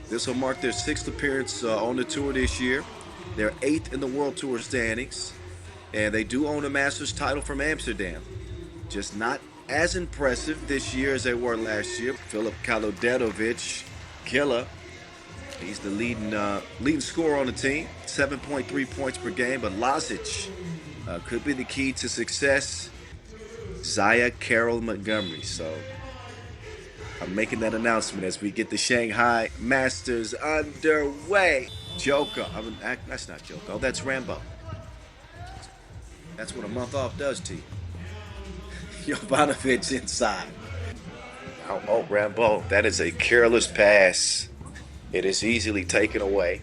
This will mark their 6th appearance on the tour this year. They're 8th in the World Tour standings, and they do own a Masters title from Amsterdam. Just not as impressive this year as they were last year. Filip Kalodetovic, killer. He's the leading scorer on the team, 7.3 points per game. But Lazic could be the key to success. Zaya Carroll Montgomery. So I'm making that announcement as we get the Shanghai Masters underway. Joker. That's not Joker. Oh, that's Rambo. That's what a month off does to you. Jovanovic inside. Oh, Rambo. That is a careless pass. It is easily taken away.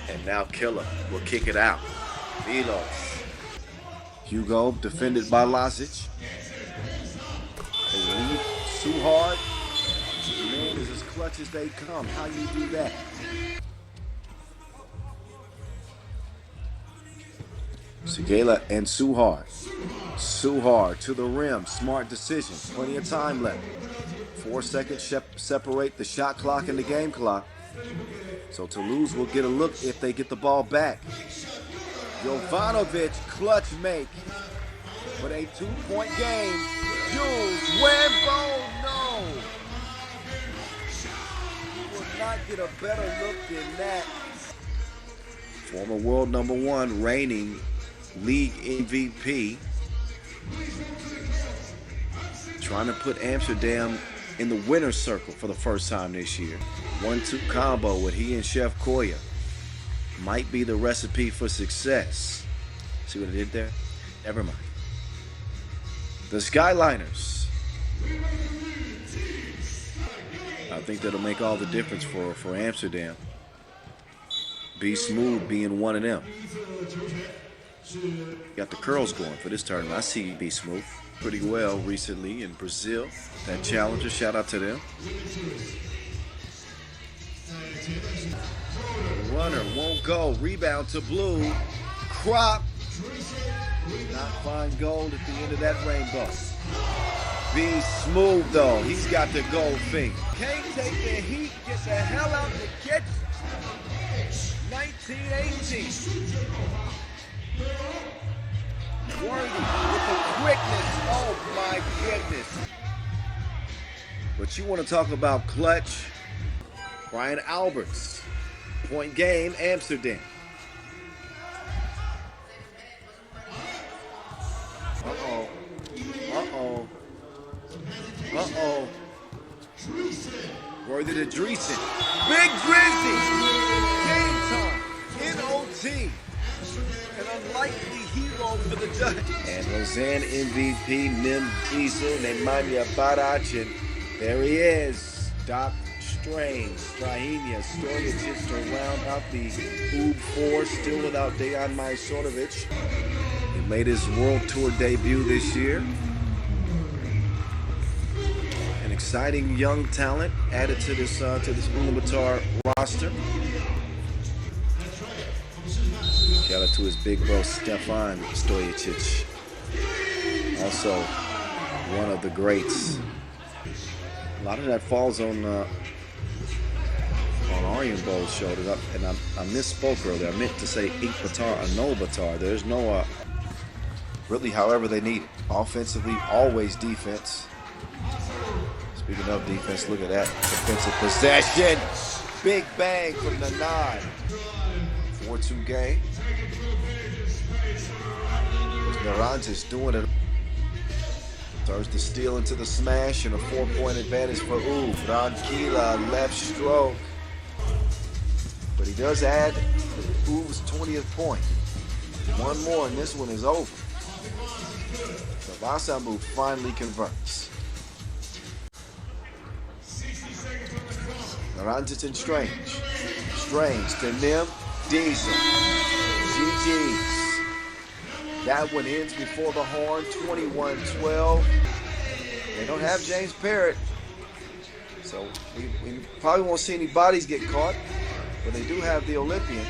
And now Killer will kick it out. Milos. Hugo defended by Lazic. They lead too hard. Man is as clutch as they come. How you do that? Sigela and Suhar. Suhar to the rim. Smart decision. Plenty of time left. 4 seconds separate the shot clock and the game clock. So Toulouse will get a look if they get the ball back. Jovanovic clutch make. But a 2-point game. Jules Rambo, no! You will not get a better look than that. Former world #1, reigning league MVP. Trying to put Amsterdam in the winner's circle for the first time this year. 1-2 combo with he and Chef Koya. Might be the recipe for success. See what I did there? Never mind. The Skyliners. I think that'll make all the difference for Amsterdam. Be Smooth being one of them. Got the curls going for this tournament. I see Be Smooth pretty well recently in Brazil. That challenger, shout out to them. The runner won't go. Rebound to Blue. Crop. Not find gold at the end of that rainbow. Be Smooth though. He's got the gold finger. Can't take the heat. Get the hell out the kitchen. 1918. Worthy with the quickness. Oh my goodness. But you want to talk about clutch? Brian Alberts. Point game, Amsterdam. Uh-oh. Uh-oh. Uh-oh. Worthy to Dreesen. Big Drizzy. Game time. NOT. An unlikely hero for the Dutch. And Lausanne MVP, Nim Diesel, Nemanja Barac, and there he is. Doc Strange, Strahinja, Stojacic to round out the UB4, still without Dejan Majsorovic. He made his World Tour debut this year. An exciting young talent added to this Ulaanbaatar roster. Shout out to his big bro Stefan Stojacic, also one of the greats. A lot of that falls on Arjen Bow's shoulders, and I misspoke earlier. I meant to say Inkbatar or Nobatar. There's no really however they need it. Offensively, always defense. Speaking of defense, look at that defensive possession. Big bang from the 9. 4-2 game. Naranj is doing it. Turns the steal into the smash and a 4-point advantage for Ub. Ranquilla, left stroke. But he does add Ub's 20th point. One more and this one is over. So Vasambu finally converts. Naranjic and Strange. Strange to Nim. Diesel. GG's. That one ends before the horn, 21-12. They don't have James Parrott, so we probably won't see any bodies get caught, but they do have the Olympian.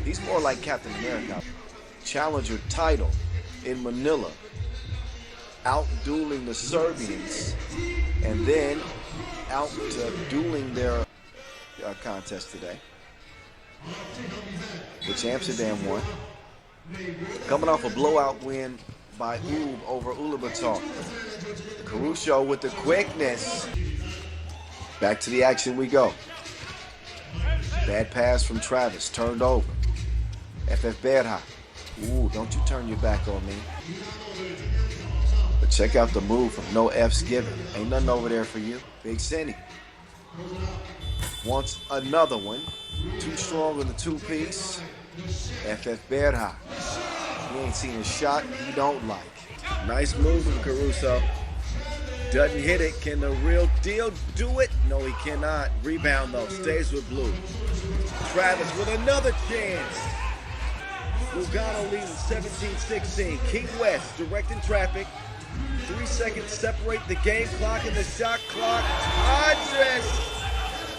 He's more like Captain America. Challenger title in Manila, out-dueling the Serbians, and then out-dueling their contest today, which Amsterdam won. Coming off a blowout win by Ub over Ulaanbaatar. Caruso with the quickness. Back to the action we go. Bad pass from Travis, turned over. FF Berha. Ooh, don't you turn your back on me. But check out the move from no F's given. Ain't nothing over there for you. Big Cindy wants another one. Too strong with the two-piece. FF Berha. He ain't seen a shot he don't like. Nice move from Caruso. Doesn't hit it. Can the real deal do it? No, he cannot. Rebound, though. Stays with Blue. Travis with another chance. Lugano leading 17-16. King West directing traffic. 3 seconds separate the game clock and the shot clock. Andres.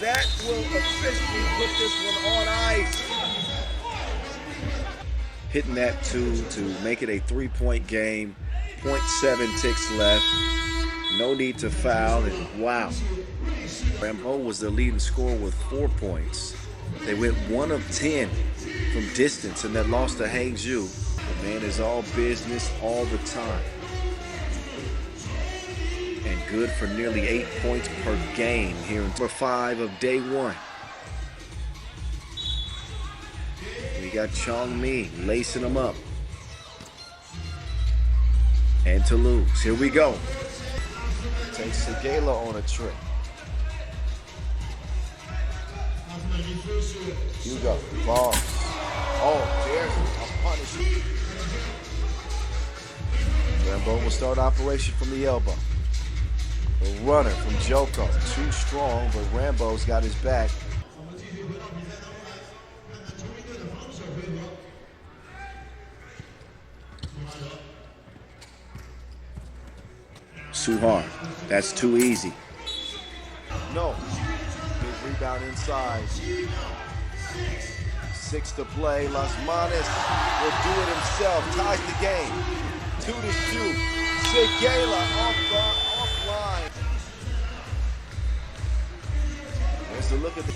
That will officially put this one on ice. Hitting that two to make it a 3-point game. 0.7 ticks left. No need to foul, and wow. Rambo was the leading scorer with 4 points. They went 1 of 10 from distance in that loss to Hangzhou. The man is all business all the time. And good for nearly 8 points per game here in number 5 of day 1. We got Chong Mi lacing them up. And Toulouse, here we go. Takes Segala on a trip. Hugo, ball. Oh, there's a punish. Rambo will start operation from the elbow. A runner from Joko. Too strong, but Rambo's got his back. Suhar. That's too easy. No. Big rebound inside. 6 to play. Las Manas will do it himself. Ties the game. 2 to shoot. Segala offline. There's a look at the...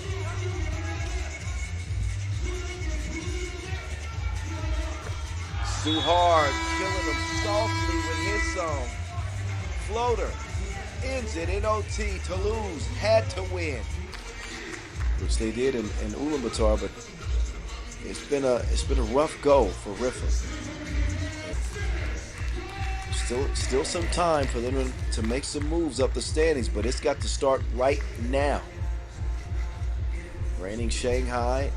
Suhar killing him softly with his song. Floater ends it in OT. Toulouse had to win, which they did in Ulaanbaatar, but it's been a rough go for Riffa. Still some time for them to make some moves up the standings, but it's got to start right now. Reigning Shanghai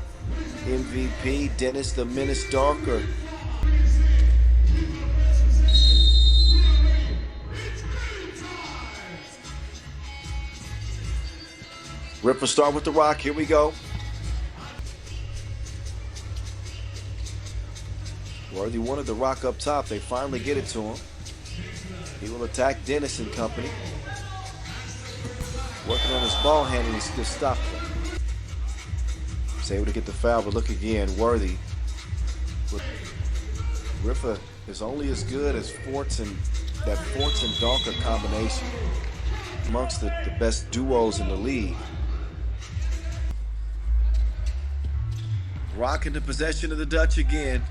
MVP Dennis the Menace Darker. Ripper start with the rock. Here we go. Worthy wanted the rock up top. They finally get it to him. He will attack Dennis and company. Working on his ball handling. He's just stopped them. He's able to get the foul, but look again. Worthy. Riffa is only as good as Forts and Donker combination. Amongst the best duos in the league. Rock into possession of the Dutch again.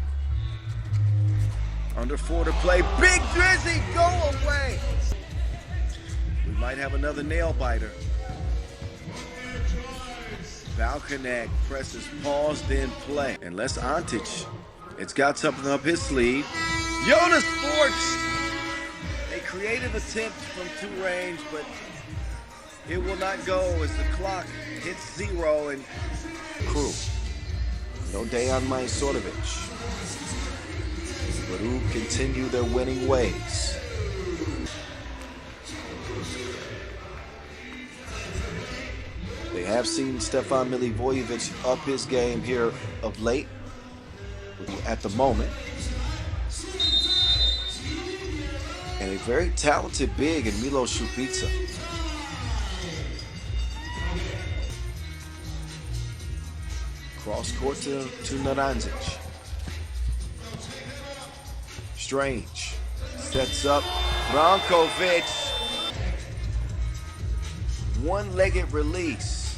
Under 4 to play. Big Drizzy, go away. We might have another nail biter. Valkanek presses pause, then play. Unless Antic, it's got something up his sleeve. Jonas Sports. A creative attempt from 2 range, but it will not go as the clock hits 0 and crew. No Dejan Majsorovic. But who continue their winning ways. They have seen Stefan Milivojevic up his game here of late, at the moment. And a very talented big in Milo Šupica. Cross court to Naranjic. Strange. Sets up Brankovic. One-legged release.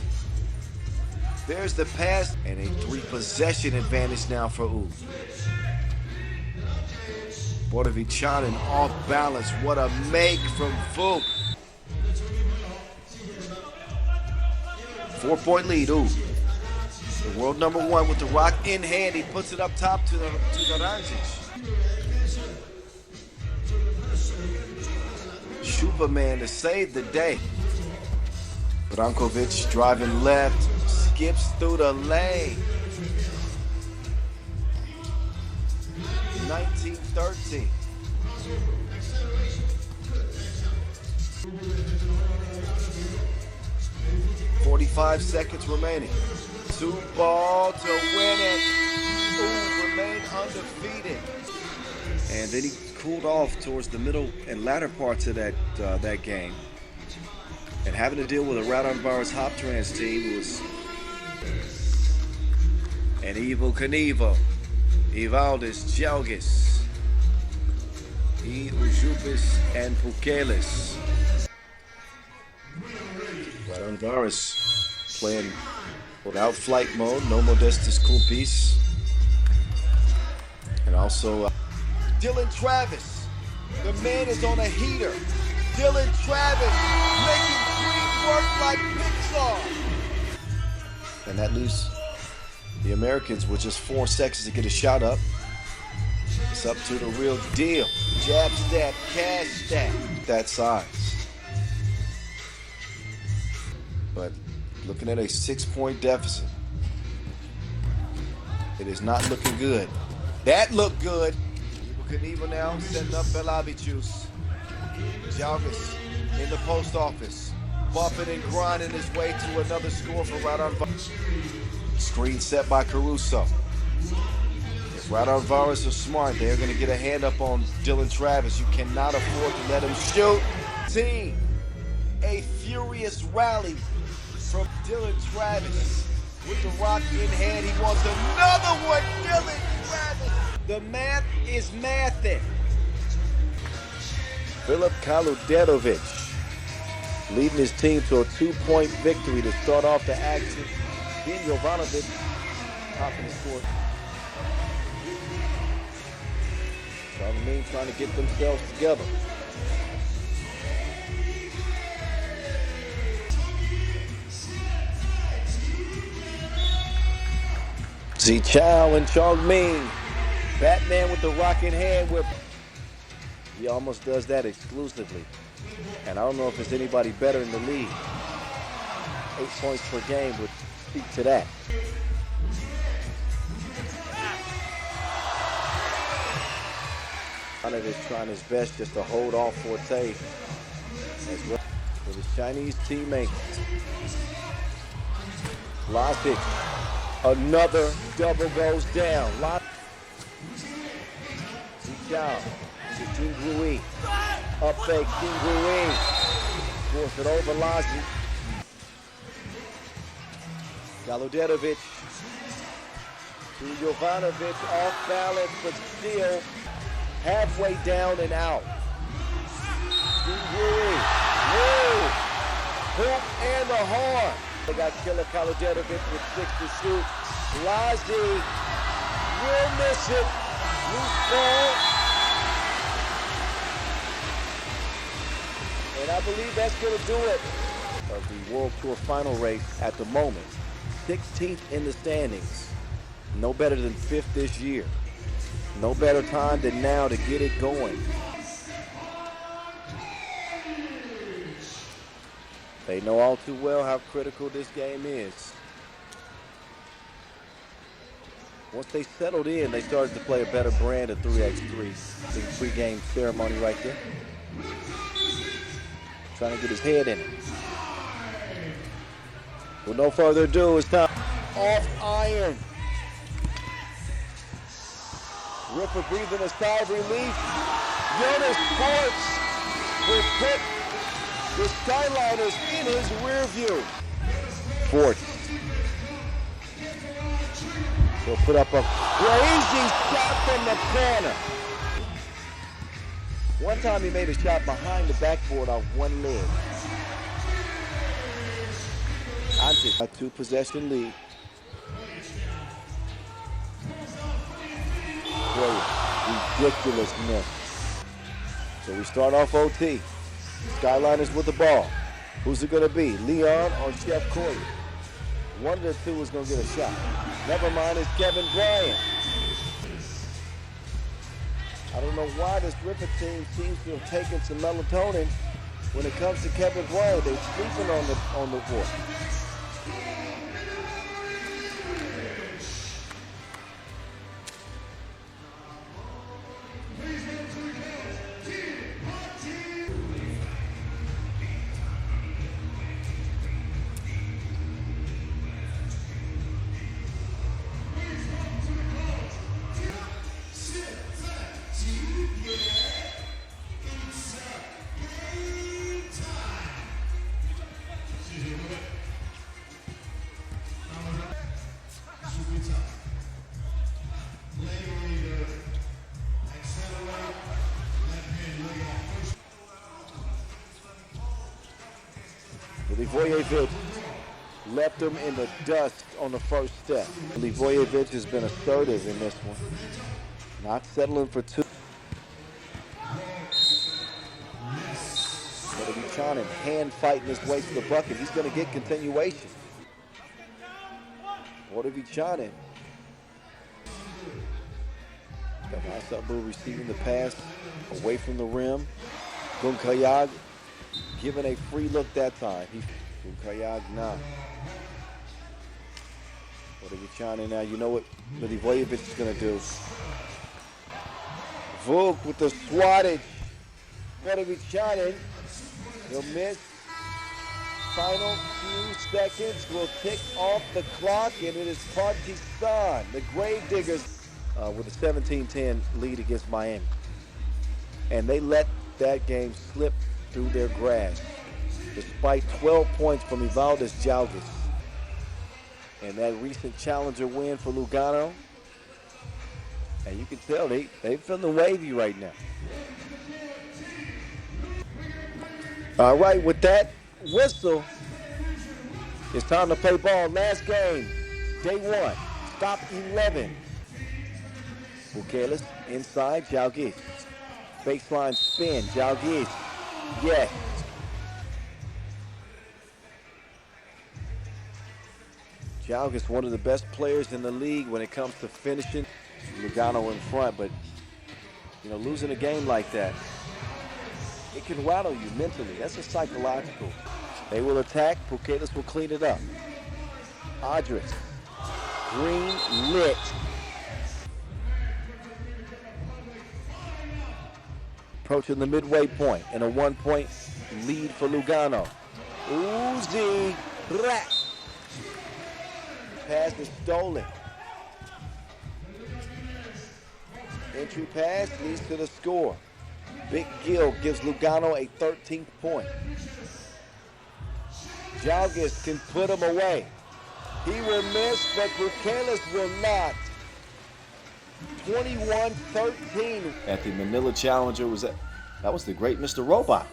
There's the pass and a 3-possession advantage now for U. Bordovichanin off balance. What a make from Vu. 4-point lead, U. The world #1 with the rock in hand. He puts it up top to Ranjic. Superman to save the day. Brankovic driving left, skips through the lane. 19-13. .45 seconds remaining. 2-ball to win it. Ooh, remain undefeated. And then he cooled off towards the middle and latter parts of that game. And having to deal with a Radomvirus Hoptrans team was and Evo Knievel, Ivaldis Jalgis, E. Ujupis, and Pukelis. Radomvirus playing without flight mode, no Modestus Kumpis. And also Dylan Travis, the man is on a heater. Dylan Travis making dreams work like Pixar. And that leaves the Americans with just 4 seconds to get a shot up. It's up to the real deal. Jab stab, cash stab. That size. But looking at a 6-point deficit, it is not looking good. That looked good. Knievel now setting up Belavicius. Jalgis in the post office, bumping and grinding his way to another score for Radomvirus. Screen set by Caruso. If Radomvirus are smart, they're going to get a hand up on Dylan Travis. You cannot afford to let him shoot. Team, a furious rally from Dylan Travis. With the rock in hand, he wants another one. Dylan Travis. The math is mathing. Filip Kaluderovic leading his team to a 2-point victory to start off the action. Ben Jovanovic topping the score. Charlemagne trying to get themselves together. Zichao and Charlemagne. Batman with the rock in hand, where he almost does that exclusively. And I don't know if there's anybody better in the league. 8 points per game would speak to that. Conor is trying his best just to hold off Forte as well with his Chinese teammate. Logic, another double goes down. Zichao to Jingrui. Up fake, Jingrui. Force it over Lazi. Kaluderovic to Jovanovic, off balance, but still halfway down and out. Jingrui. Woo! Hoop and the horn. They got Killer Kaluderovic with 6 to shoot. Lazi will miss it. Loose ball. And I believe that's going to do it. Of the World Tour final race at the moment. 16th in the standings. No better than 5th this year. No better time than now to get it going. They know all too well how critical this game is. Once they settled in, they started to play a better brand of 3x3. The pre-game ceremony right there. Trying to get his head in it. With no further ado, it's time. Off iron. Ripper breathing a sigh of relief. Jonas Sports will put the Skyliners in his rear view. Fort. He'll put up a crazy shot from the corner. One time he made a shot behind the backboard off one leg. A 2-possession lead. Ridiculousness. So we start off OT. Skyliners with the ball. Who's it going to be? Leon or Chef Corey? One of the two is going to get a shot. Never mind, it's Kevin Bryant. I don't know why this Ripper team seems to have taken some melatonin when it comes to Kevin Bryant. They're sleeping on the board. Livojevic left him in the dust on the first step. Livojevic has been assertive in this one, not settling for two. But hand fighting his way to the bucket. He's going to get continuation. Portavichane. Asabu receiving the pass away from the rim. Gunkayag given a free look that time. Gunkayag now. Portavichane now. You know what Milivojevic is going to do. Vuk with the swattage. Portavichane. He'll miss. Final few seconds will tick off the clock, and it is Partizan, the Gravediggers, with a 17-10 lead against Miami. And they let that game slip through their grasp, despite 12 points from Ivaldas Jalgis. And that recent challenger win for Lugano. And you can tell they're feeling wavy right now. All right, with that whistle, it's time to play ball. Last game, day one, stop 11. Bukelis inside, Jalgis. Baseline spin, Jalgis. Yes. Jalgis, one of the best players in the league when it comes to finishing. Lugano in front, but losing a game like that, it can rattle you mentally. That's a psychological. They will attack. Bukelis will clean it up. Adris. Green lit. Approaching the midway point and a 1-point lead for Lugano. Uzi. Rat. Pass is stolen. Entry pass leads to the score. Big Gill gives Lugano a 13th point. Jalgis can put him away. He will miss, but Bukelis will not. 21-13. At the Manila Challenger that was the great Mr. Robot.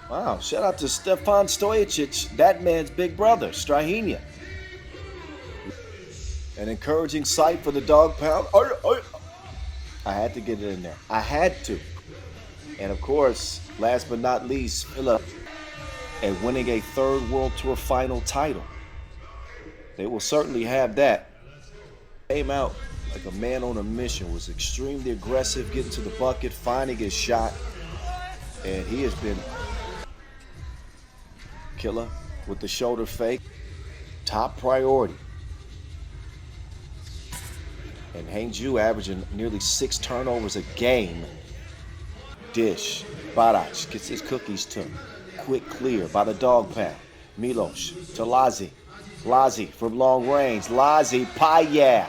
Wow, shout out to Stefan Stojicic, that man's big brother, Strahinja. An encouraging sight for the dog pound. I had to get it in there. I had to. And of course, last but not least, Philip, and winning a third World Tour final title. They will certainly have that. Came out like a man on a mission, was extremely aggressive, getting to the bucket, finding his shot. And he has been killer with the shoulder fake. Top priority. And Hangju averaging nearly 6 turnovers a game. Dish. Barac gets his cookies took. Quick clear by the dog pound. Milos to Lazi. Lazi from long range. Lazi, Paya.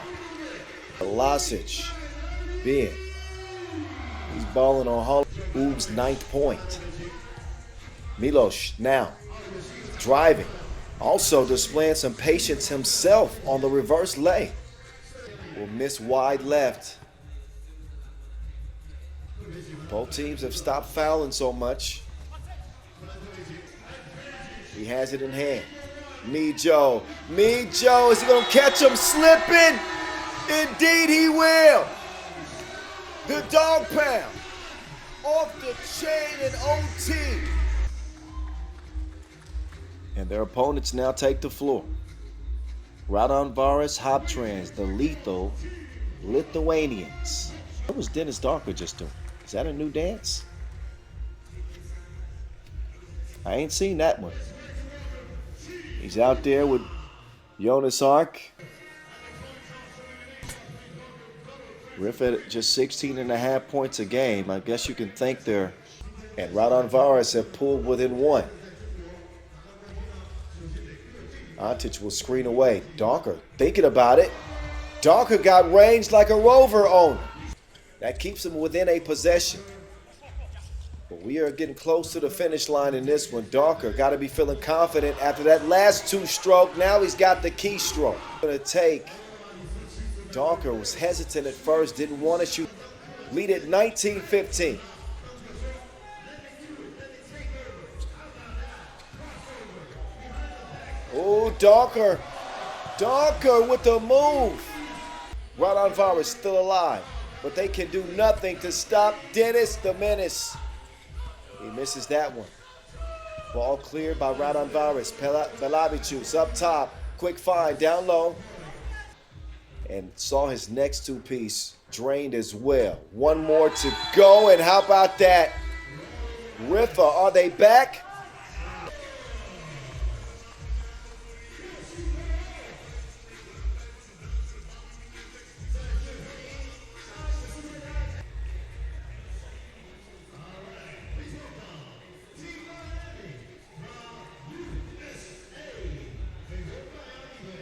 Lasic. Ben. He's balling on Hall. Oob's 9th point. Milos now driving. Also displaying some patience himself on the reverse lay. Will miss wide left. Both teams have stopped fouling so much. He has it in hand. Me Joe. Me Joe. Is he going to catch him slipping? Indeed he will. The dog pound. Off the chain in OT. And their opponents now take the floor. Radon Varis Hoptrans, the lethal Lithuanians. What was Dennis Darker just doing? Is that a new dance? I ain't seen that one. He's out there with Jonas Ark. Riff at just 16.5 points a game. I guess you can thank their... And Radon Varis have pulled within one. Antic will screen away. Darker thinking about it. Darker got range like a Rover owner. That keeps him within a possession. But we are getting close to the finish line in this one. Darker got to be feeling confident after that last two-stroke. Now he's got the keystroke. Going to take. Darker was hesitant at first, didn't want to shoot. Lead at 19-15. Oh, Darker. Darker with the move. Radon Varis still alive, but they can do nothing to stop Dennis the Menace. He misses that one. Ball cleared by Radon Varis. Belavicius up top. Quick find down low. And saw his next two-piece drained as well. One more to go, and how about that? Riffa, are they back?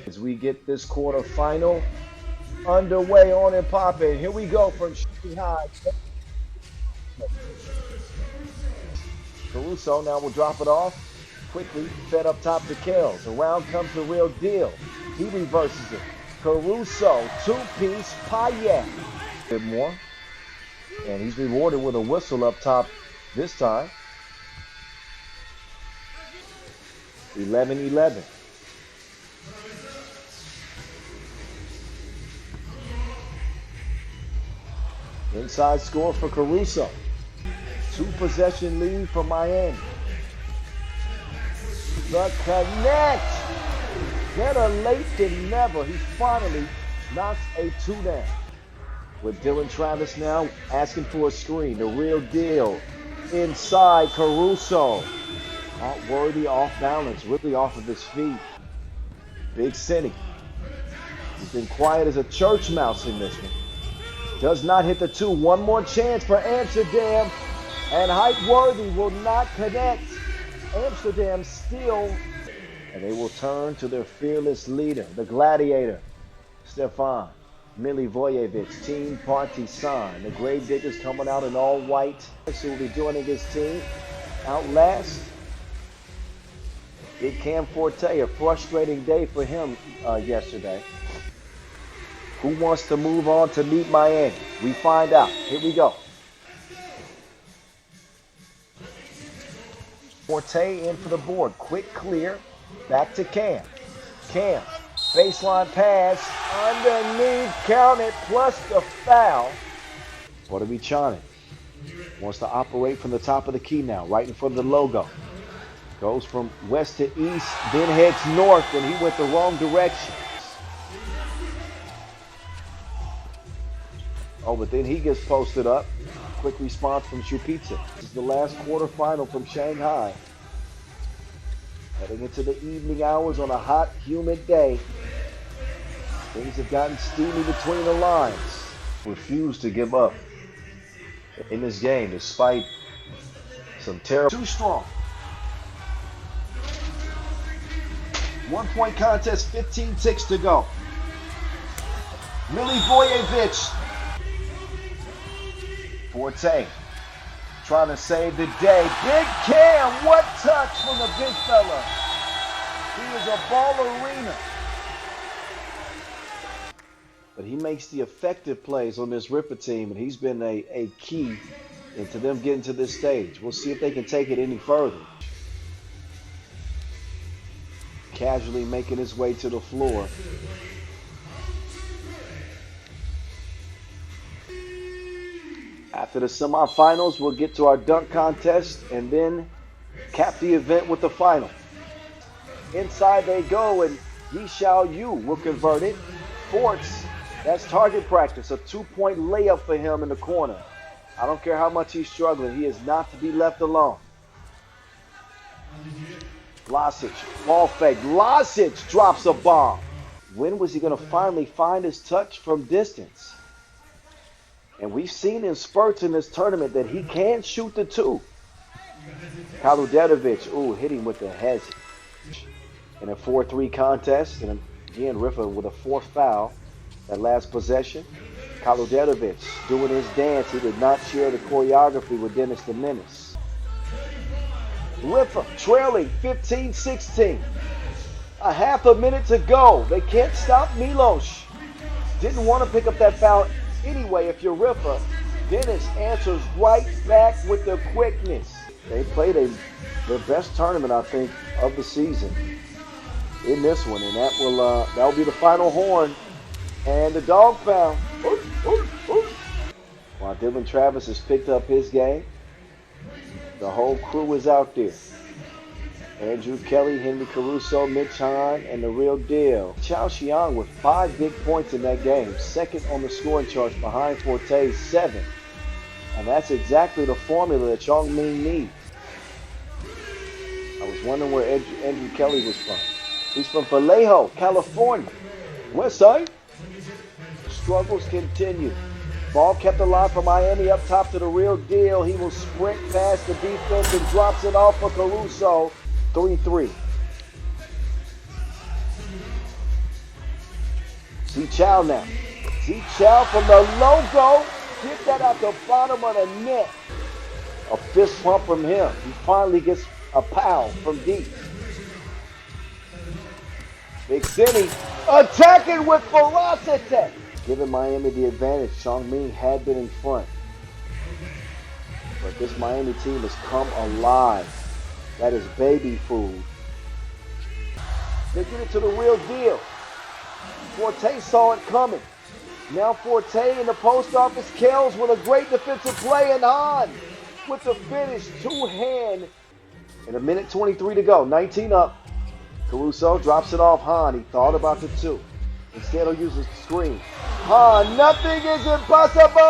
As we get this quarterfinal underway on and popping. Here we go from Shanghai. Caruso now will drop it off. Quickly fed up top to Kells. Around comes the real deal. He reverses it. Caruso, two-piece, Payet. A bit more. And he's rewarded with a whistle up top this time. 11-11. Inside score for Caruso. Two-possession lead for Miami. The connect. Better late than never. He finally knocks a two down. With Dylan Travis now asking for a screen. The real deal. Inside Caruso. Not worthy, off balance. Really off of his feet. Big City. He's been quiet as a church mouse in this one. Does not hit the two. One more chance for Amsterdam. And Height Worthy will not connect. Amsterdam still. And they will turn to their fearless leader, the gladiator, Stefan Milivojevic, Team Partisan. The Gravediggers coming out in all white. So will be joining his team. Out last, Big Cam Forte. A frustrating day for him yesterday. Who wants to move on to meet Miami? We find out. Here we go. Forte in for the board. Quick clear. Back to Cam. Cam. Baseline pass. Underneath. Count it. Plus the foul. What are we chanting? Wants to operate from the top of the key now. Right in front of the logo. Goes from west to east. Then heads north when he went the wrong direction. Oh, but then he gets posted up. Quick response from Shupitsa. This is the last quarterfinal from Shanghai. Heading into the evening hours on a hot, humid day. Things have gotten steamy between the lines. Refuse to give up in this game despite some terrible. Too strong. 1 point contest, 15-6 to go. Milivojevic. Forte trying to save the day. Big Cam, what touch from the big fella. He is a ballerina. But he makes the effective plays on this Ripper team, and he's been a key into them getting to this stage. We'll see if they can take it any further. casually making his way to the floor. After the semifinals, we'll get to our dunk contest and then cap the event with the final. Inside they go, and Yi Xiao Yu will convert it. Forts, that's target practice, a 2-point layup for him in the corner. I don't care how much he's struggling, he is not to be left alone. Lasic, ball fake. Lasic drops a bomb. When was he going to finally find his touch from distance? And we've seen in spurts in this tournament that he can shoot the two. Kaludetovic, hit him with the hezzy. In a 4-3 contest, and again, Riffa with a fourth foul. That last possession, Kaludetovic doing his dance. He did not share the choreography with Dennis the Menace. Riffa trailing 15-16. A half a minute to go. They can't stop Milos. Didn't want to pick up that foul anyway if you're Riffa. Dennis answers right back with the quickness. They played their best tournament, I think, of the season in this one, and that'll be the final horn and the dog pound. While Dylan Travis has picked up his game, the whole crew is out there. Andrew Kelly, Henry Caruso, Mitch Hahn, and the real deal. Chao Xiang with 5 big points in that game, second on the scoring charts behind Forte's 7. And that's exactly the formula that Chongming needs. I was wondering where Andrew Kelly was from. He's from Vallejo, California. West Side. Struggles continue. Ball kept alive for Miami up top to the real deal. He will sprint past the defense and drops it off for Caruso. 3-3. Z Chow now. Z Chow from the logo. Get that out the bottom of the net. A fist pump from him. He finally gets a pow from deep. Big City attacking with ferocity. Giving Miami the advantage. Chongming had been in front. But this Miami team has come alive. That is baby food. They get it to the real deal. Forte saw it coming. Now Forte in the post office. Kells with a great defensive play, and Hahn with the finish. Two-hand. And 1:23 to go. 19 up. Caruso drops it off Hahn. He thought about the 2. Instead he'll use the screen. Hahn, nothing is impossible!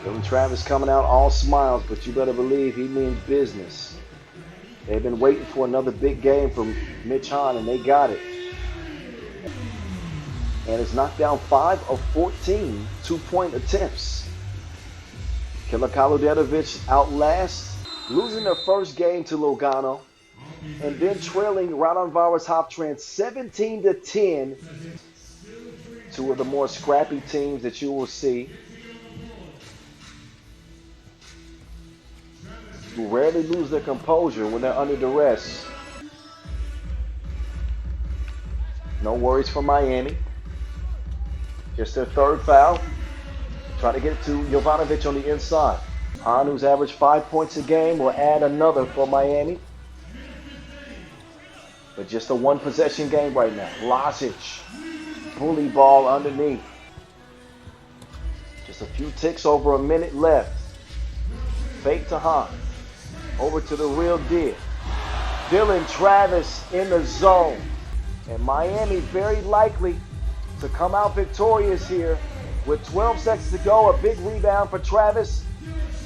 Dylan Travis coming out all smiles, but you better believe he means business. They've been waiting for another big game from Mitch Hahn, and they got it. And it's knocked down 5 of 14 2-point attempts. Killer Kaludetovic outlast, losing their first game to Lugano, and then trailing Radon Vava's Hoptrans 17-10. Two of the more scrappy teams that you will see, who rarely lose their composure when they're under duress. No worries for Miami. Just their third foul. Trying to get it to Jovanovic on the inside. Hahn, who's averaged 5 points a game, will add another for Miami. But just a one-possession game right now. Lasic, bully ball underneath. Just a few ticks, over a minute left. Fake to Hahn. Over to the real deal. Dylan Travis in the zone. And Miami very likely to come out victorious here. With 12 seconds to go, a big rebound for Travis.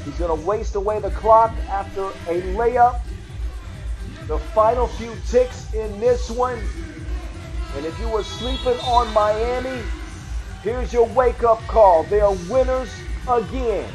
He's going to waste away the clock after a layup. The final few ticks in this one. And if you were sleeping on Miami, here's your wake-up call. They are winners again.